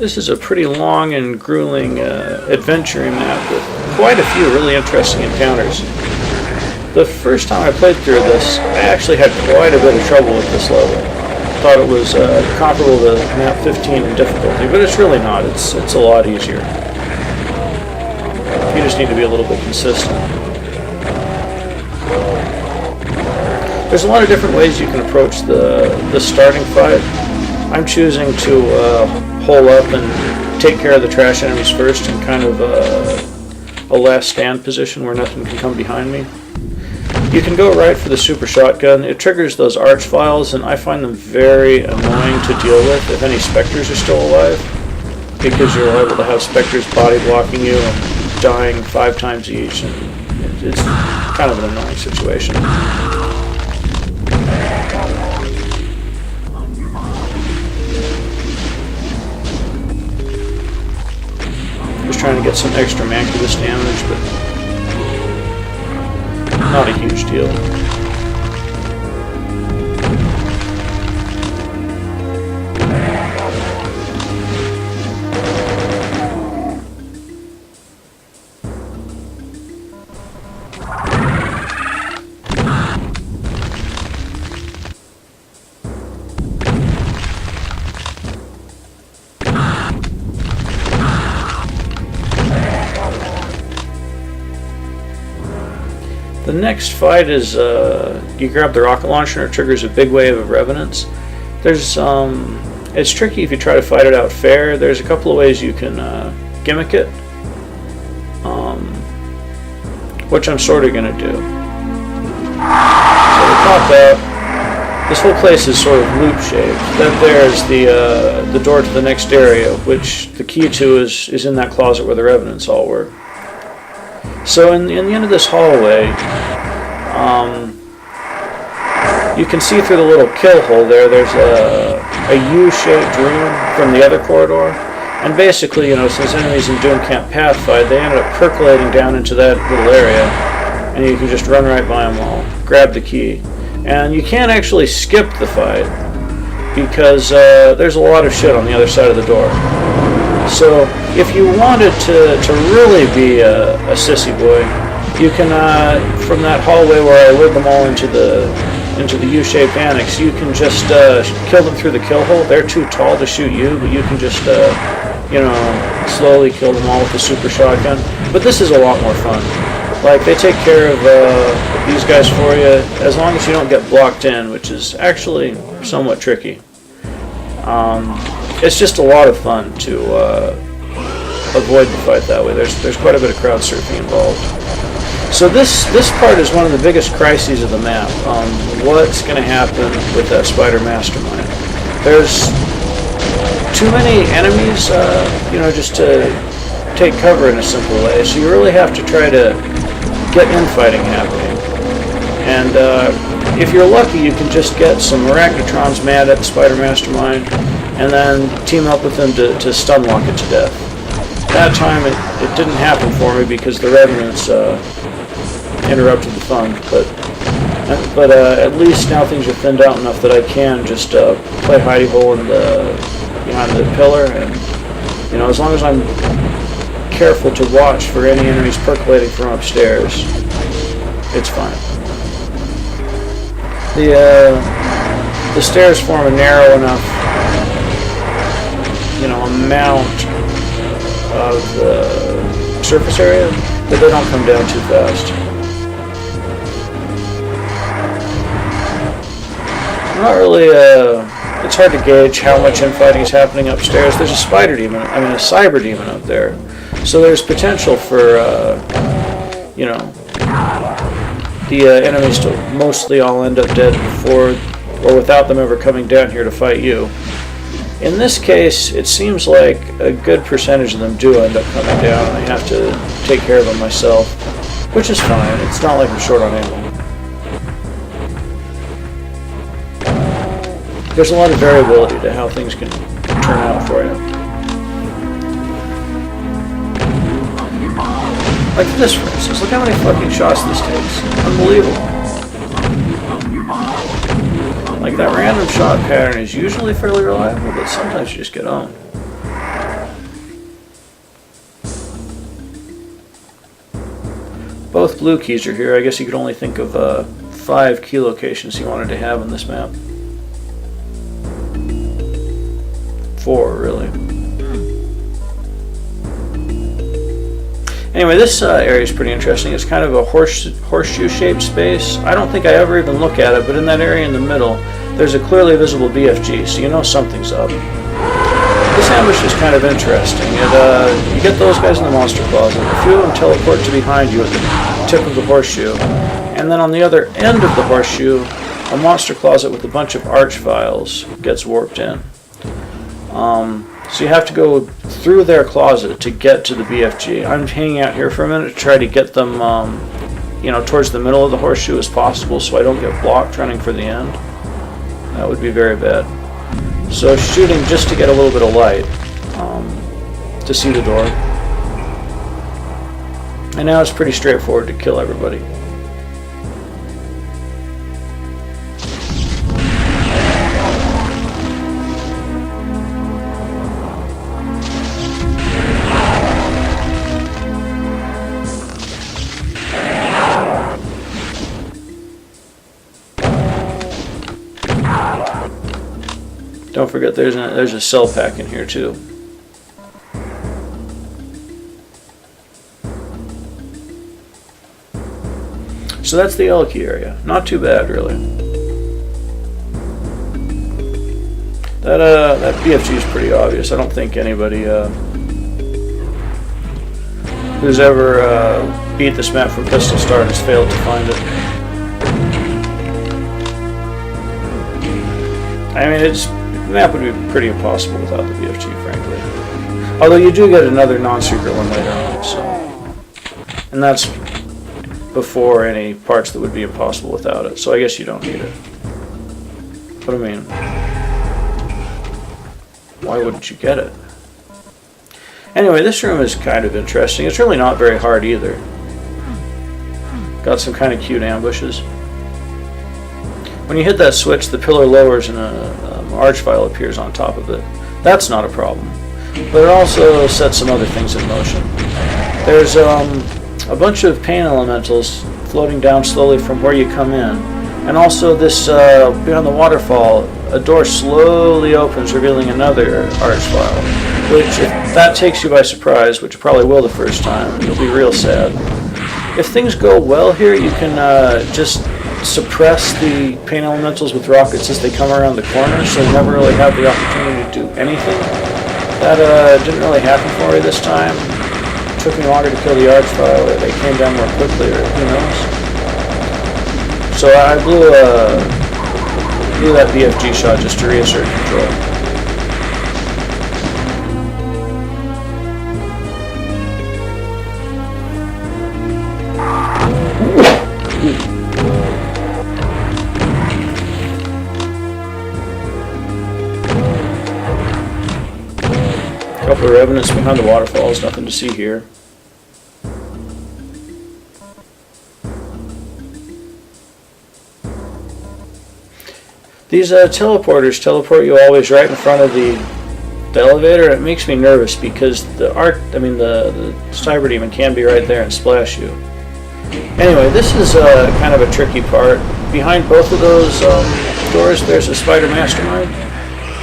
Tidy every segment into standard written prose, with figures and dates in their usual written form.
This is a pretty long and grueling adventuring map with quite a few really interesting encounters. The first time I played through this, I actually had quite a bit of trouble with this level. Thought it was comparable to map 15 in difficulty, but it's really not. It's a lot easier. You just need to be a little bit consistent. There's a lot of different ways you can approach the starting fight. I'm choosing to hole up and take care of the trash enemies first in kind of a last stand position where nothing can come behind me. You can go right for the super shotgun. It triggers those arch files, and I find them very annoying to deal with if any specters are still alive, because you're liable to have specters body blocking you and dying 5 times each, and it's kind of an annoying situation. Just trying to get some extra maculus damage, but not a huge deal. The next fight is you grab the rocket launcher and it triggers a big wave of revenants. There's it's tricky if you try to fight it out fair. There's a couple of ways you can gimmick it, which I'm sort of going to do. So to pop out, this whole place is sort of loop shaped. That there is the door to the next area, which the key to is in that closet where the revenants all were. So in the end of this hallway, you can see through the little kill hole there. There's a U-shaped room from the other corridor, and basically, you know, since enemies in Doom can't path fight, they ended up percolating down into that little area, and you can just run right by them all, grab the key, and you can't actually skip the fight because there's a lot of shit on the other side of the door. So if you wanted to really be a sissy boy, you can, from that hallway where I lured them all into the U-shaped annex, you can just kill them through the kill hole. They're too tall to shoot you, but you can just, you know, slowly kill them all with the super shotgun. But this is a lot more fun. Like, they take care of these guys for you, as long as you don't get blocked in, which is actually somewhat tricky. It's just a lot of fun to avoid the fight that way. There's quite a bit of crowd surfing involved. So this part is one of the biggest crises of the map. What's going to happen with that spider mastermind? There's too many enemies, you know, just to take cover in a simple way. So you really have to try to get infighting happening. And if you're lucky, you can just get some Arachnotrons mad at the spider mastermind, and then team up with them to stun lock it to death. That time it didn't happen for me because the revenants interrupted the fun, but at least now things are thinned out enough that I can just play hidey hole behind the pillar, and you know, as long as I'm careful to watch for any enemies percolating from upstairs, it's fine. The stairs form a narrow enough, you know, amount of the surface area that they don't come down too fast. I'm not really, it's hard to gauge how much infighting is happening upstairs. There's a spider demon, I mean a cyber demon up there. So there's potential for, you know, the enemies to mostly all end up dead before or without them ever coming down here to fight you. In this case, it seems like a good percentage of them do end up coming down, and I have to take care of them myself, which is fine. It's not like I'm short on ammo. There's a lot of variability to how things can turn out for you. Like this, for instance. Look how many fucking shots this takes. Unbelievable. Like, that random shot pattern is usually fairly reliable, but sometimes you just get owned. Both blue keys are here. I guess you could only think of 5 key locations he wanted to have on this map. 4, really. Anyway, this area is pretty interesting. It's kind of a horseshoe-shaped space. I don't think I ever even look at it, but in that area in the middle, there's a clearly visible BFG, so you know something's up. This ambush is kind of interesting. You get those guys in the monster closet. A few of them teleport to behind you at the tip of the horseshoe. And then on the other end of the horseshoe, a monster closet with a bunch of arch files gets warped in. So you have to go through their closet to get to the BFG. I'm hanging out here for a minute to try to get them towards the middle of the horseshoe as possible so I don't get blocked running for the end. That would be very bad. So shooting just to get a little bit of light to see the door. And now it's pretty straightforward to kill everybody. Don't forget there's a cell pack in here too. So that's the L key area. Not too bad, really. That BFG is pretty obvious. I don't think anybody who's ever beat this map from pistol start has failed to find it. I mean, the map would be pretty impossible without the BFG, frankly. Although you do get another non-secret one later on, so. And that's before any parts that would be impossible without it, so I guess you don't need it. But I mean, why wouldn't you get it? Anyway, this room is kind of interesting. It's really not very hard either. Got some kind of cute ambushes. When you hit that switch, the pillar lowers and an arch file appears on top of it. That's not a problem. But it also sets some other things in motion. There's a bunch of pain elementals floating down slowly from where you come in. And also this, beyond the waterfall, a door slowly opens, revealing another arch file. Which, if that takes you by surprise, which it probably will the first time, you'll be real sad. If things go well here, you can just suppress the pain elementals with rockets as they come around the corner, so you never really have the opportunity to do anything. That didn't really happen for me this time. It took me longer to kill the arch file, or they came down more quickly, or who knows. So I blew that BFG shot just to reassert control. Couple of revenants behind the waterfalls, nothing to see here. These teleporters teleport you always right in front of the elevator. It makes me nervous because the cyber demon can be right there and splash you. Anyway, this is kind of a tricky part. Behind both of those doors, there's a spider mastermind.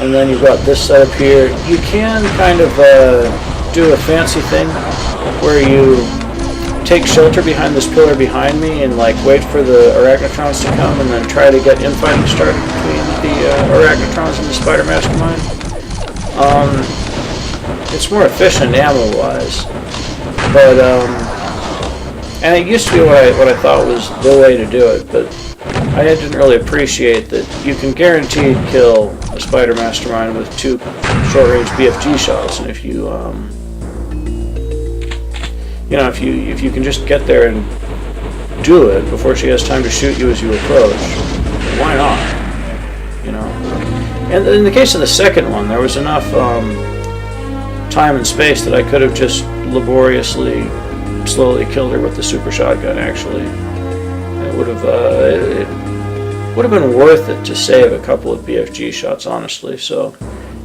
And then you've got this setup here. You can kind of do a fancy thing where you take shelter behind this pillar behind me and like wait for the arachnotrons to come and then try to get infighting started between the arachnotrons and the spider mastermind. It's more efficient ammo-wise, but and it used to be what I thought was the way to do it, but I didn't really appreciate that you can guaranteed kill a spider mastermind with 2 short-range BFG shots, and if you, if you can just get there and do it before she has time to shoot you as you approach, why not? You know. And in the case of the second one, there was enough time and space that I could have just laboriously, slowly killed her with the super shotgun. Actually, it would have been worth it to save a couple of BFG shots, honestly. So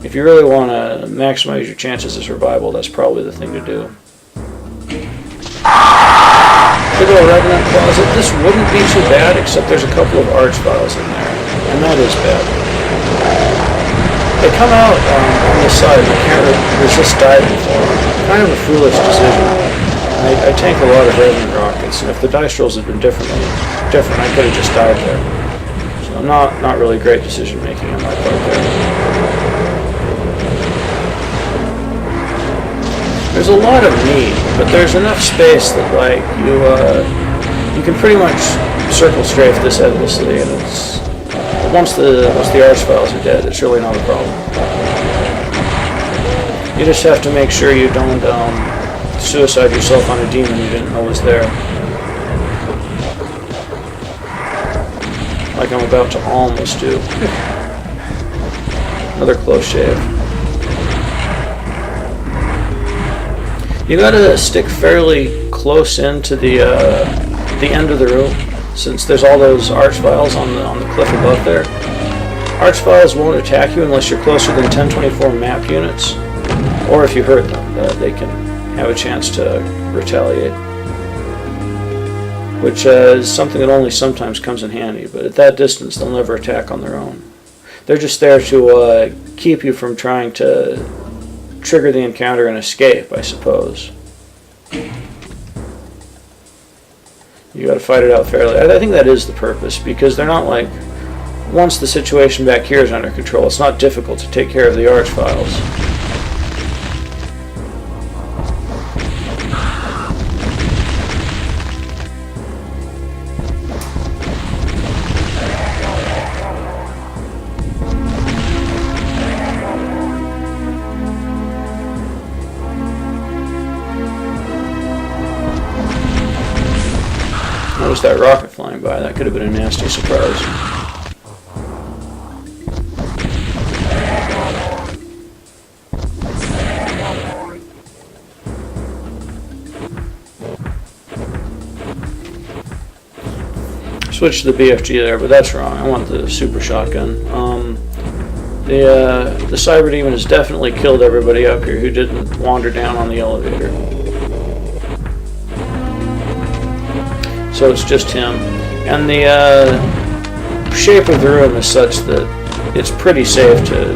if you really want to maximize your chances of survival, that's probably the thing to do. to go Revenant Closet. This wouldn't be too bad, except there's a couple of arch files in there, and that is bad. They come out on this side, and I can't resist diving for them. Kind of a foolish decision. I tank a lot of Revenant rockets, and if the dice rolls had been different, I could have just died there. So not really great decision making on my part there. There's a lot of meat, but there's enough space that like you can pretty much circle strafe this endlessly, and it's once the arch files are dead, it's really not a problem. You just have to make sure you don't suicide yourself on a demon you didn't know was there. Like I'm about to almost do. Another close shave. You gotta stick fairly close into the end of the room, since there's all those arch files on the cliff above there. Arch files won't attack you unless you're closer than 1024 map units, or if you hurt them, they can have a chance to retaliate, which is something that only sometimes comes in handy, but at that distance they'll never attack on their own. They're just there to keep you from trying to trigger the encounter and escape, I suppose. You gotta fight it out fairly. I think that is the purpose, because they're not like, once the situation back here is under control, it's not difficult to take care of the arch files. Notice that rocket flying by. That could have been a nasty surprise. Switch to the BFG there, but that's wrong. I want the super shotgun. The Cyber Demon has definitely killed everybody up here who didn't wander down on the elevator. So it's just him, and the shape of the room is such that it's pretty safe to,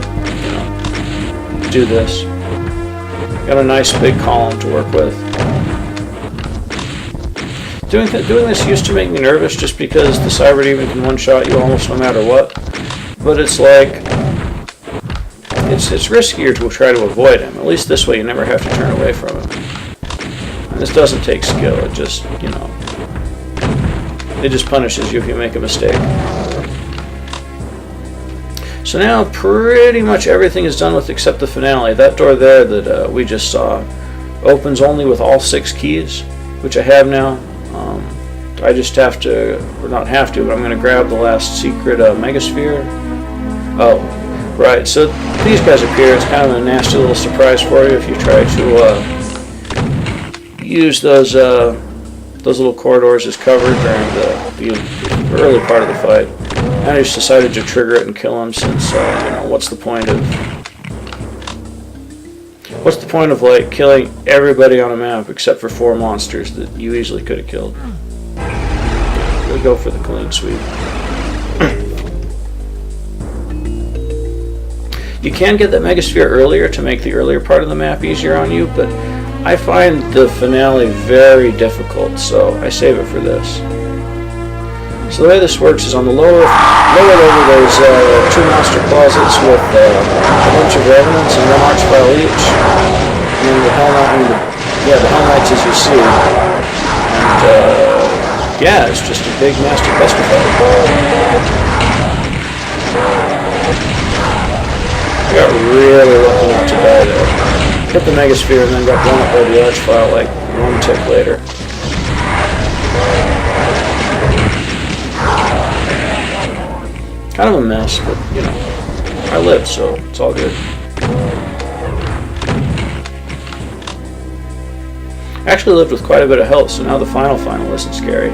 do this. Got a nice big column to work with. Doing this used to make me nervous, just because the Cyber Demon can one-shot you almost no matter what. But it's like it's riskier to try to avoid him. At least this way, you never have to turn away from him. And this doesn't take skill. It just it just punishes you if you make a mistake. So now pretty much everything is done with except the finale. That door there that we just saw opens only with all 6 keys, which I have now. I just have to, or not have to, but I'm going to grab the last secret Megasphere. Oh, right, so these guys appear. It's kind of a nasty little surprise for you if you try to use those little corridors as cover during the early part of the fight. I just decided to trigger it and kill him, since what's the point of like killing everybody on a map except for 4 monsters that you easily could have killed. We'll go for the clean sweep. You can get that Megasphere earlier to make the earlier part of the map easier on you, but I find the finale very difficult, so I save it for this. So the way this works is on the lower level there's 2 monster closets with a bunch of revenants and 1 arch file each. And then the Hell Knights as you see. And yeah, it's just a big nasty clusterfuck. I got really lucky not to die there. Hit the Megasphere and then got blown up by the arch file like 1 tick later. Kind of a mess, but I lived, so it's all good. I actually lived with quite a bit of health, so now the final isn't scary,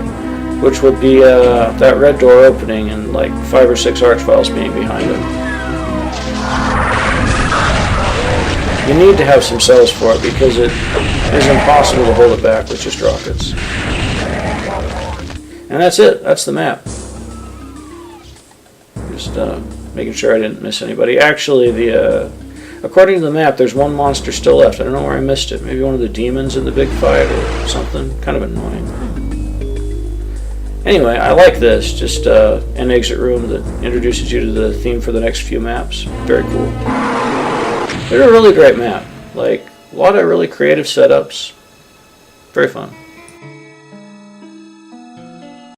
which would be that red door opening and like 5 or 6 arch files being behind it. You need to have some cells for it, because it is impossible to hold it back with just rockets. And that's it. That's the map. Just making sure I didn't miss anybody. Actually, according to the map, there's one monster still left. I don't know where I missed it. Maybe one of the demons in the big fight or something. Kind of annoying. Anyway, I like this. Just an exit room that introduces you to the theme for the next few maps. Very cool. They're a really great map. Like, a lot of really creative setups. Very fun.